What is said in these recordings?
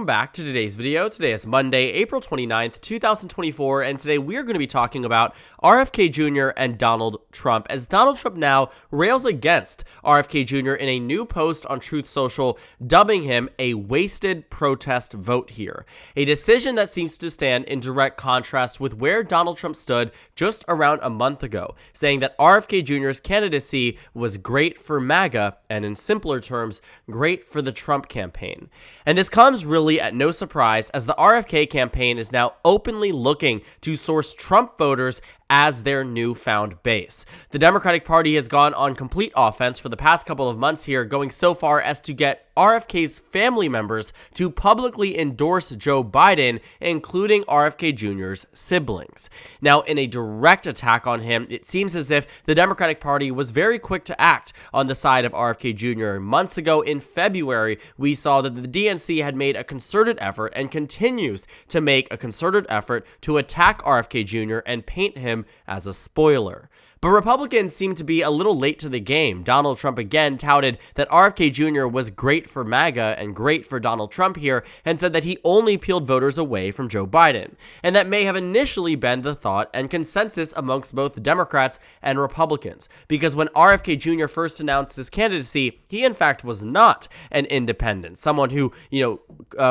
welcome back to today's video. Today is Monday, April 29th, 2024, and today we are going to be talking about RFK Jr. and Donald Trump, as Donald Trump now rails against RFK Jr. in a new post on Truth Social, dubbing him a wasted protest vote here. A decision that seems to stand in direct contrast with where Donald Trump stood just around a month ago, saying that RFK Jr.'s candidacy was great for MAGA, and in simpler terms, great for the Trump campaign. And this comes really at no surprise, as the RFK campaign is now openly looking to source Trump voters as their newfound base. The Democratic Party has gone on complete offense for the past couple of months here, going so far as to get RFK's family members to publicly endorse Joe Biden, including RFK Jr.'s siblings. Now, in a direct attack on him, it seems as if the Democratic Party was very quick to act on the side of RFK Jr. Months ago in February, we saw that the DNC had made a concerted effort and continues to make a concerted effort to attack RFK Jr. and paint him as a spoiler. But Republicans seem to be a little late to the game. Donald Trump again touted that RFK Jr. was great for MAGA and great for Donald Trump here, and said that he only peeled voters away from Joe Biden. And that may have initially been the thought and consensus amongst both Democrats and Republicans, because when RFK Jr. first announced his candidacy, he in fact was not an independent, someone who,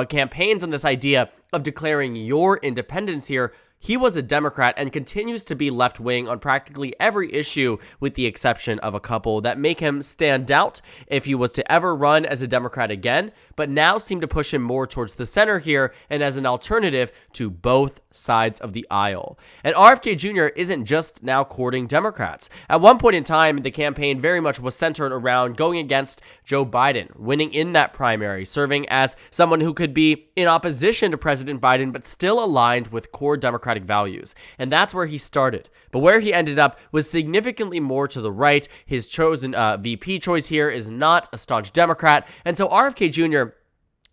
campaigns on this idea of declaring your independence here. He was a Democrat and continues to be left-wing on practically every issue, with the exception of a couple that make him stand out if he was to ever run as a Democrat again, but now seem to push him more towards the center here and as an alternative to both sides of the aisle. And RFK Jr. isn't just now courting Democrats. At one point in time, the campaign very much was centered around going against Joe Biden, winning in that primary, serving as someone who could be in opposition to President Biden, but still aligned with core Democratic values. And that's where he started. But where he ended up was significantly more to the right. His chosen VP choice here is not a staunch Democrat. And so RFK Jr.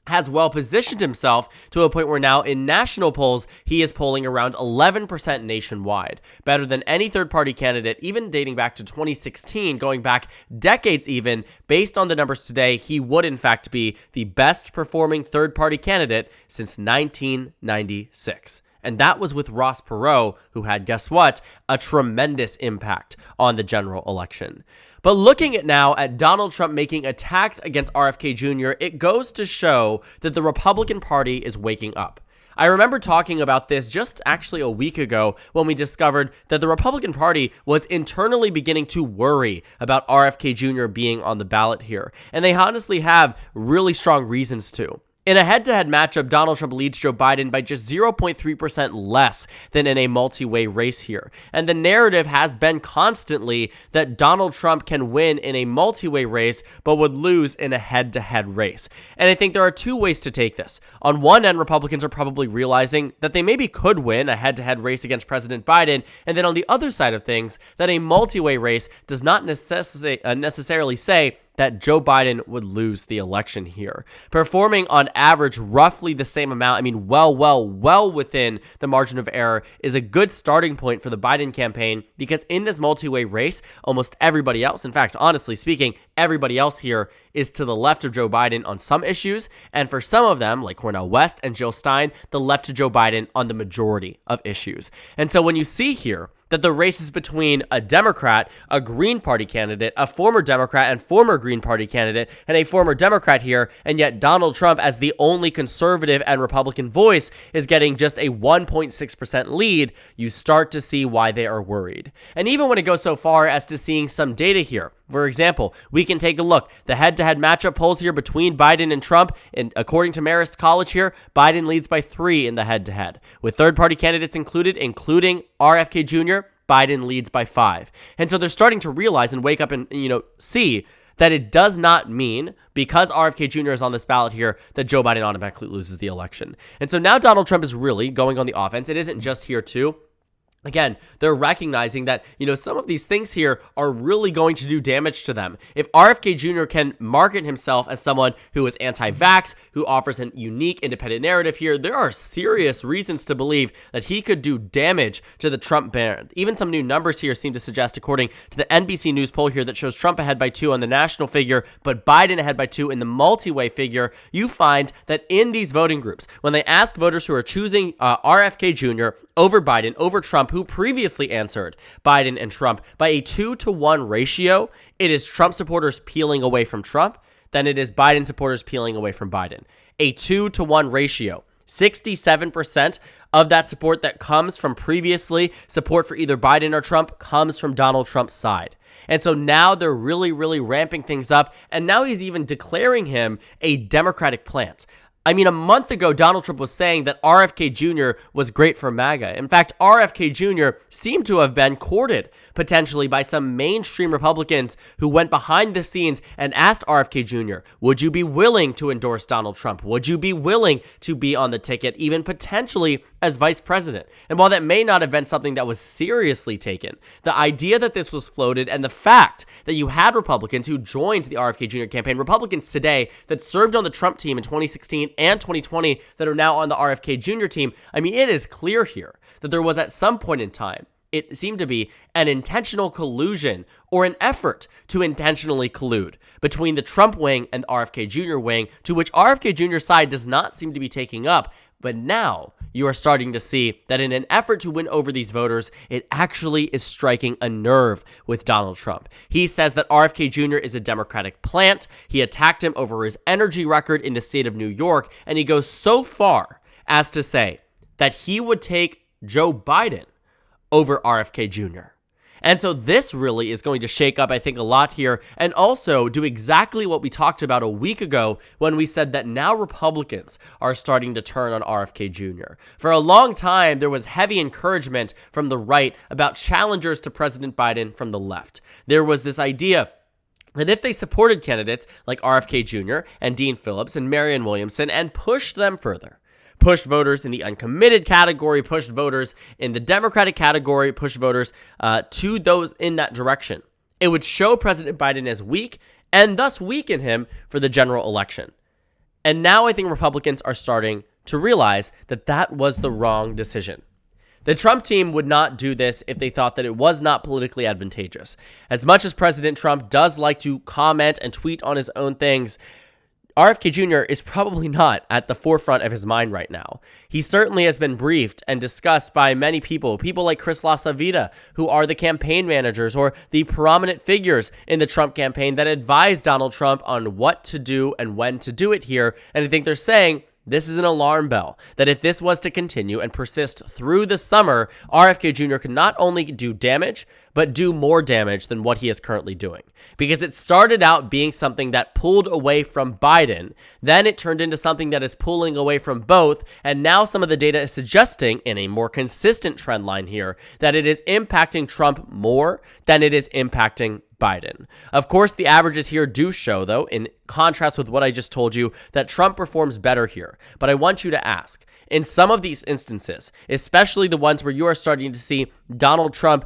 has well positioned himself to a point where now in national polls, he is polling around 11% nationwide, better than any third-party candidate, even dating back to 2016, going back decades even. Based on the numbers today, he would in fact be the best performing third-party candidate since 1996. And that was with Ross Perot, who had, guess what, a tremendous impact on the general election. But looking at now at Donald Trump making attacks against RFK Jr., it goes to show that the Republican Party is waking up. I remember talking about this just actually a week ago when we discovered that the Republican Party was internally beginning to worry about RFK Jr. being on the ballot here. And they honestly have really strong reasons to. In a head-to-head matchup, Donald Trump leads Joe Biden by just 0.3% less than in a multi-way race here. And the narrative has been constantly that Donald Trump can win in a multi-way race, but would lose in a head-to-head race. And I think there are two ways to take this. On one end, Republicans are probably realizing that they maybe could win a head-to-head race against President Biden. And then on the other side of things, that a multi-way race does not necessarily say that Joe Biden would lose the election here. Performing on average roughly the same amount, well within the margin of error, is a good starting point for the Biden campaign, because in this multi-way race, almost everybody else, in fact, honestly speaking, everybody else here is to the left of Joe Biden on some issues, and for some of them, like Cornel West and Jill Stein, the left to Joe Biden on the majority of issues. And so when you see here that the race is between a Democrat, a Green Party candidate, a former Democrat and former Green Party candidate, and a former Democrat here, and yet Donald Trump, as the only conservative and Republican voice, is getting just a 1.6% lead, you start to see why they are worried. And even when it goes so far as to seeing some data here, for example, we can take a look. The head-to-head matchup polls here between Biden and Trump, and according to Marist College here, Biden leads by 3 in the head-to-head. With third-party candidates included, including RFK Jr., Biden leads by 5. And so they're starting to realize and wake up and, see that it does not mean, because RFK Jr. is on this ballot here, that Joe Biden automatically loses the election. And so now Donald Trump is really going on the offense. It isn't just here too. Again, they're recognizing that, some of these things here are really going to do damage to them. If RFK Jr. can market himself as someone who is anti-vax, who offers a unique independent narrative here, there are serious reasons to believe that he could do damage to the Trump brand. Even some new numbers here seem to suggest, according to the NBC News poll here that shows Trump ahead by 2 on the national figure, but Biden ahead by 2 in the multi-way figure, you find that in these voting groups, when they ask voters who are choosing RFK Jr. over Biden, over Trump, who previously answered Biden and Trump by a 2-to-1 ratio, it is Trump supporters peeling away from Trump, then it is Biden supporters peeling away from Biden. A 2-to-1 ratio. 67% of that support that comes from previously support for either Biden or Trump comes from Donald Trump's side. And so now they're really, really ramping things up, and now he's even declaring him a Democratic plant. I mean, a month ago, Donald Trump was saying that RFK Jr. was great for MAGA. In fact, RFK Jr. seemed to have been courted potentially by some mainstream Republicans who went behind the scenes and asked RFK Jr., would you be willing to endorse Donald Trump? Would you be willing to be on the ticket, even potentially as vice president? And while that may not have been something that was seriously taken, the idea that this was floated and the fact that you had Republicans who joined the RFK Jr. campaign, Republicans today that served on the Trump team in 2016 and 2020 that are now on the RFK Jr. team, I mean, it is clear here that there was at some point in time, it seemed to be an intentional collusion or an effort to intentionally collude between the Trump wing and the RFK Jr. wing, to which RFK Jr.'s side does not seem to be taking up. But now you are starting to see that in an effort to win over these voters, it actually is striking a nerve with Donald Trump. He says that RFK Jr. is a Democratic plant. He attacked him over his energy record in the state of New York, and he goes so far as to say that he would take Joe Biden over RFK Jr. And so this really is going to shake up, I think, a lot here, and also do exactly what we talked about a week ago when we said that now Republicans are starting to turn on RFK Jr. For a long time, there was heavy encouragement from the right about challengers to President Biden from the left. There was this idea that if they supported candidates like RFK Jr. and Dean Phillips and Marianne Williamson and pushed them further, pushed voters in the uncommitted category, pushed voters in the Democratic category, pushed voters to those in that direction, it would show President Biden as weak and thus weaken him for the general election. And now I think Republicans are starting to realize that that was the wrong decision. The Trump team would not do this if they thought that it was not politically advantageous. As much as President Trump does like to comment and tweet on his own things, RFK Jr. is probably not at the forefront of his mind right now. He certainly has been briefed and discussed by many people like Chris LaSavita, who are the campaign managers or the prominent figures in the Trump campaign that advise Donald Trump on what to do and when to do it here. And I think they're saying this is an alarm bell, that if this was to continue and persist through the summer, RFK Jr. could not only do damage, but do more damage than what he is currently doing. Because it started out being something that pulled away from Biden, then it turned into something that is pulling away from both, and now some of the data is suggesting, in a more consistent trend line here, that it is impacting Trump more than it is impacting Biden. Of course, the averages here do show, though, in contrast with what I just told you, that Trump performs better here. But I want you to ask, in some of these instances, especially the ones where you are starting to see Donald Trump,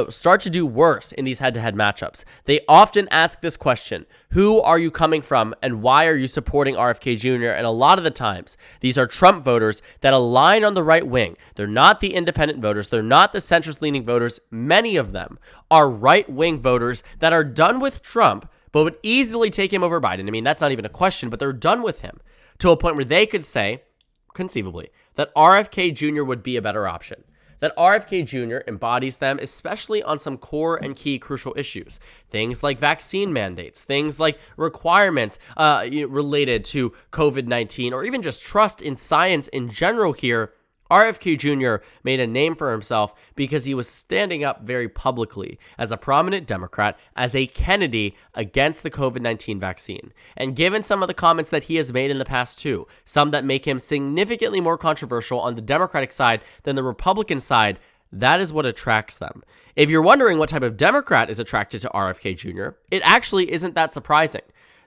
start to do worse in these head-to-head matchups, they often ask this question: who are you coming from and why are you supporting RFK Jr.? And a lot of the times, these are Trump voters that align on the right wing. They're not the independent voters. They're not the centrist-leaning voters. Many of them are right-wing voters that are done with Trump, but would easily take him over Biden. I mean, that's not even a question, but they're done with him to a point where they could say, conceivably, that RFK Jr. would be a better option. That RFK Jr. embodies them, especially on some core and key crucial issues. Things like vaccine mandates, things like requirements related to COVID-19, or even just trust in science in general here. RFK Jr. made a name for himself because he was standing up very publicly as a prominent Democrat, as a Kennedy against the COVID-19 vaccine. And given some of the comments that he has made in the past too, some that make him significantly more controversial on the Democratic side than the Republican side, that is what attracts them. If you're wondering what type of Democrat is attracted to RFK Jr., it actually isn't that surprising.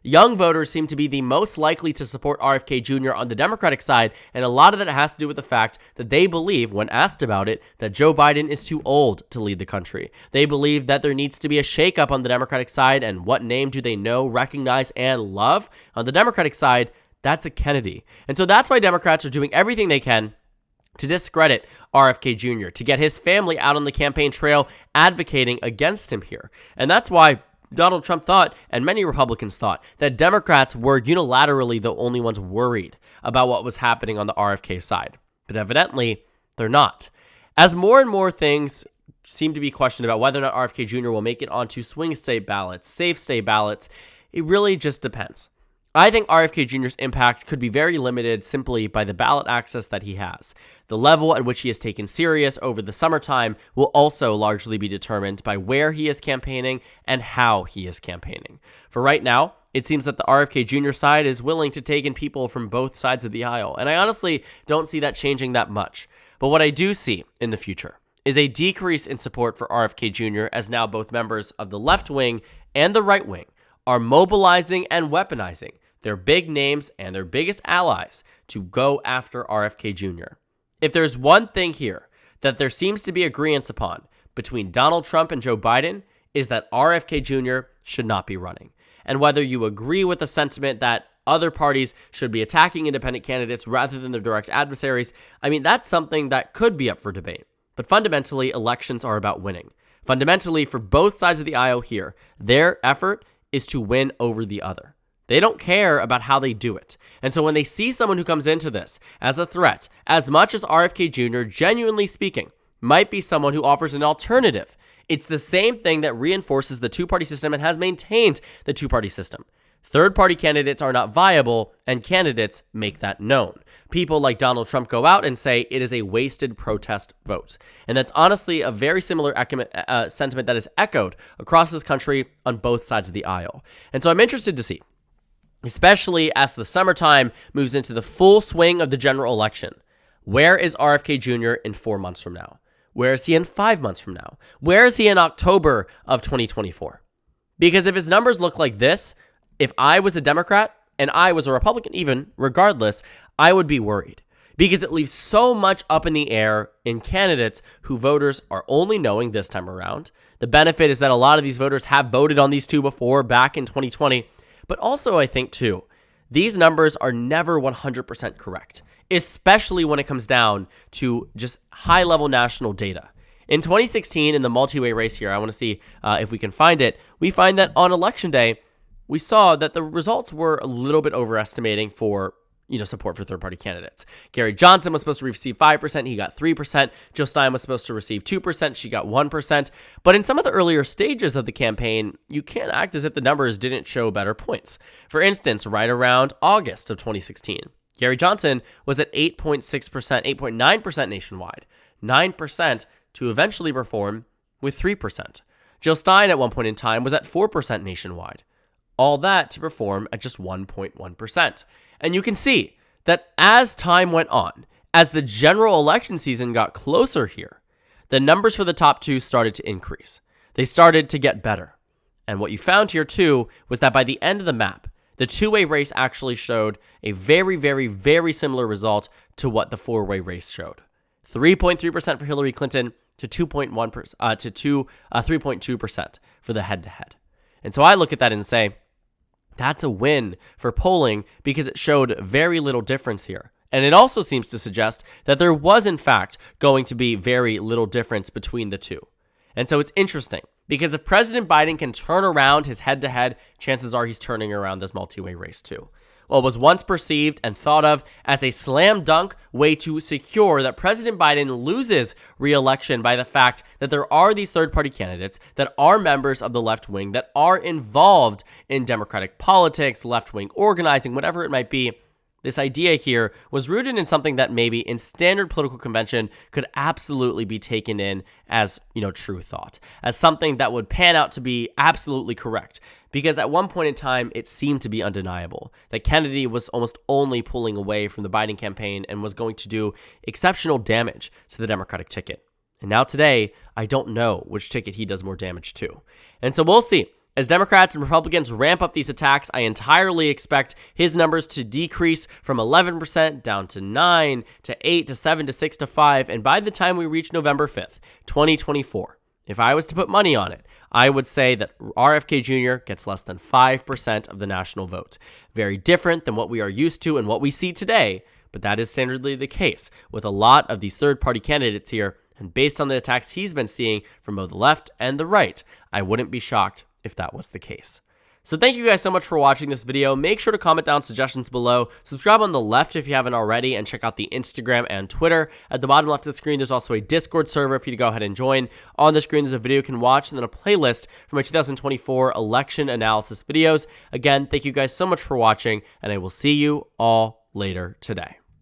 Young voters seem to be the most likely to support RFK Jr. on the Democratic side, and a lot of that has to do with the fact that they believe, when asked about it, that Joe Biden is too old to lead the country. They believe that there needs to be a shakeup on the Democratic side, and what name do they know, recognize, and love? On the Democratic side, that's a Kennedy. And so that's why Democrats are doing everything they can to discredit RFK Jr., to get his family out on the campaign trail advocating against him here. And that's why Donald Trump thought, and many Republicans thought, that Democrats were unilaterally the only ones worried about what was happening on the RFK side. But evidently, they're not. As more and more things seem to be questioned about whether or not RFK Jr. will make it onto swing state ballots, safe state ballots, it really just depends. I think RFK Jr.'s impact could be very limited simply by the ballot access that he has. The level at which he is taken serious over the summertime will also largely be determined by where he is campaigning and how he is campaigning. For right now, it seems that the RFK Jr. side is willing to take in people from both sides of the aisle, and I honestly don't see that changing that much. But what I do see in the future is a decrease in support for RFK Jr. as now both members of the left wing and the right wing are mobilizing and weaponizing their big names and their biggest allies to go after RFK Jr. If there's one thing here that there seems to be agreement upon between Donald Trump and Joe Biden, is that RFK Jr. should not be running. And whether you agree with the sentiment that other parties should be attacking independent candidates rather than their direct adversaries, I mean, that's something that could be up for debate. But fundamentally, elections are about winning. Fundamentally, for both sides of the aisle here, their effort is to win over the other. They don't care about how they do it. And so when they see someone who comes into this as a threat, as much as RFK Jr., genuinely speaking, might be someone who offers an alternative, it's the same thing that reinforces the two-party system and has maintained the two-party system. Third-party candidates are not viable, and candidates make that known. People like Donald Trump go out and say it is a wasted protest vote. And that's honestly a very similar sentiment that is echoed across this country on both sides of the aisle. And so I'm interested to see, especially as the summertime moves into the full swing of the general election, where is RFK Jr. in 4 months from now? Where is he in 5 months from now? Where is he in October of 2024? Because if his numbers look like this, if I was a Democrat and I was a Republican, even regardless, I would be worried because it leaves so much up in the air in candidates who voters are only knowing this time around. The benefit is that a lot of these voters have voted on these two before back in 2020. But also, I think, too, these numbers are never 100% correct, especially when it comes down to just high-level national data. In 2016, in the multi-way race here, I want to see if we can find it, we find that on Election Day, we saw that the results were a little bit overestimating for support for third-party candidates. Gary Johnson was supposed to receive 5%, he got 3%. Jill Stein was supposed to receive 2%, she got 1%. But in some of the earlier stages of the campaign, you can't act as if the numbers didn't show better points. For instance, right around August of 2016, Gary Johnson was at 8.6%, 8.9% nationwide, 9% to eventually perform with 3%. Jill Stein at one point in time was at 4% nationwide. All that to perform at just 1.1%. And you can see that as time went on, as the general election season got closer here, the numbers for the top two started to increase. They started to get better. And what you found here too was that by the end of the map, the two-way race actually showed a very, very, very similar result to what the four-way race showed. 3.3% for Hillary Clinton to 3.2% for the head-to-head. And so I look at that and say, that's a win for polling because it showed very little difference here. And it also seems to suggest that there was, in fact, going to be very little difference between the two. And so it's interesting because if President Biden can turn around his head-to-head, chances are he's turning around this multi-way race too. What was once perceived and thought of as a slam dunk way to secure that President Biden loses re-election by the fact that there are these third-party candidates that are members of the left wing, that are involved in Democratic politics, left-wing organizing, whatever it might be. This idea here was rooted in something that maybe in standard political convention could absolutely be taken in as, true thought, as something that would pan out to be absolutely correct. Because at one point in time, it seemed to be undeniable that Kennedy was almost only pulling away from the Biden campaign and was going to do exceptional damage to the Democratic ticket. And now today, I don't know which ticket he does more damage to. And so we'll see As Democrats and Republicans ramp up these attacks, I entirely expect his numbers to decrease from 11% down to 9 to 8 to 7 to 6 to 5, and by the time we reach November 5th, 2024, if I was to put money on it, I would say that RFK Jr. gets less than 5% of the national vote. Very different than what we are used to and what we see today, but that is standardly the case with a lot of these third-party candidates here, and based on the attacks he's been seeing from both the left and the right, I wouldn't be shocked if that was the case. So thank you guys so much for watching this video. Make sure to comment down suggestions below. Subscribe on the left if you haven't already, and check out the Instagram and Twitter. At the bottom left of the screen, there's also a Discord server for you to go ahead and join. On the screen, there's a video you can watch, and then a playlist for my 2024 election analysis videos. Again, thank you guys so much for watching, and I will see you all later today.